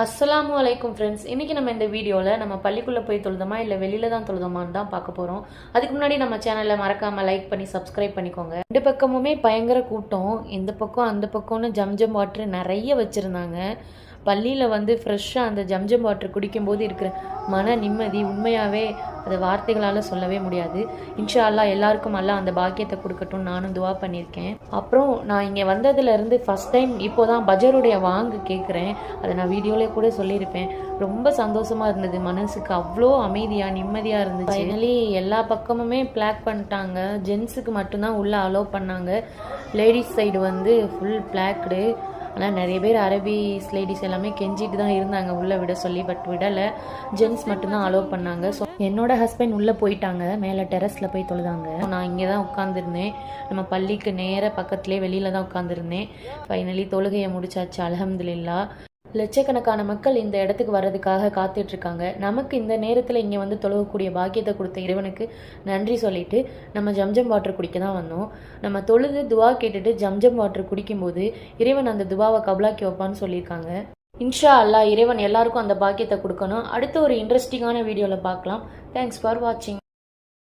அஸ்ஸலாமு அலைக்கும் ஃப்ரெண்ட்ஸ். இன்றைக்கி நம்ம இந்த வீடியோவில் நம்ம பள்ளிக்குள்ளே போய் தொழுதோமா இல்லை வெளியில் தான் தொழுதோமான்னு தான் பார்க்க போகிறோம். அதுக்கு முன்னாடி நம்ம சேனலை மறக்காமல் லைக் பண்ணி சப்ஸ்கிரைப் பண்ணிக்கோங்க. ரெண்டு பக்கமுமே பயங்கர கூட்டம். இந்த பக்கம் அந்த பக்கம்னு ஜம்ஜம் வாட்டர் நிறைய வச்சுருந்தாங்க. பள்ளியில் வந்து ஃப்ரெஷ்ஷாக அந்த ஜம்ஜம் வாட்டர் குடிக்கும்போது இருக்கிற மன நிம்மதி உண்மையாகவே அதை வார்த்தைகளால் சொல்லவே முடியாது. இன்ஷா அல்லாஹ் எல்லாருக்கும் அல்லாஹ் அந்த பாக்கியத்தை கொடுக்கட்டும் நானும் துவா பண்ணியிருக்கேன். அப்புறம் நான் இங்கே வந்ததுலேருந்து ஃபஸ்ட் டைம் இப்போ தான் பஜருடைய வாங்கு கேட்குறேன். அதை நான் வீடியோவிலே கூட சொல்லியிருப்பேன். ரொம்ப சந்தோஷமாக இருந்தது, மனசுக்கு அவ்வளோ அமைதியாக நிம்மதியாக இருந்துச்சு. ஃபைனலி எல்லா பக்கமுமே பிளாக் பண்ணிட்டாங்க. ஜென்ஸுக்கு மட்டும்தான் உள்ளே அலோவ் பண்ணாங்க. லேடிஸ் சைடு வந்து ஃபுல் பிளாக்டு. ஆனால் நிறைய பேர் அரபிஸ் லேடிஸ் எல்லாமே கெஞ்சிட்டு தான் இருந்தாங்க உள்ளே விட சொல்லி, பட் விடலை. ஜென்ஸ் மட்டும்தான் அலோவ் பண்ணாங்க. ஸோ என்னோட ஹஸ்பண்ட் உள்ளே போயிட்டாங்க, மேலே டெரஸில் போய் தொழுதாங்க. நான் இங்கே தான் உட்காந்துருந்தேன். நம்ம பள்ளிக்கு நேர பக்கத்துலேயே வெளியில் தான் உட்காந்துருந்தேன். ஃபைனலி தொழுகையை முடிச்சாச்சு, அல்ஹம்துலில்லாஹ். லட்சக்கணக்கான மக்கள் இந்த இடத்துக்கு வர்றதுக்காக காத்துட்ருக்காங்க. நமக்கு இந்த நேரத்தில் இங்கே வந்து தொழுகக்கூடிய பாக்கியத்தை கொடுத்த இறைவனுக்கு நன்றி சொல்லிட்டு நம்ம ஜம்ஜம் வாட்டர் குடிக்க தான் வந்தோம். நம்ம தொழுது துவா கேட்டுட்டு ஜம்ஜம் வாட்டர் குடிக்கும்போது இறைவன் அந்த துவாவை கபலாக்கி வைப்பான்னு சொல்லியிருக்காங்க. இன்ஷா அல்லாஹ் இறைவன் எல்லாருக்கும் அந்த பாக்கியத்தை கொடுக்கணும். அடுத்த ஒரு இன்ட்ரெஸ்டிங்கான வீடியோவில் பார்க்கலாம். தேங்க்ஸ் ஃபார் வாட்சிங்.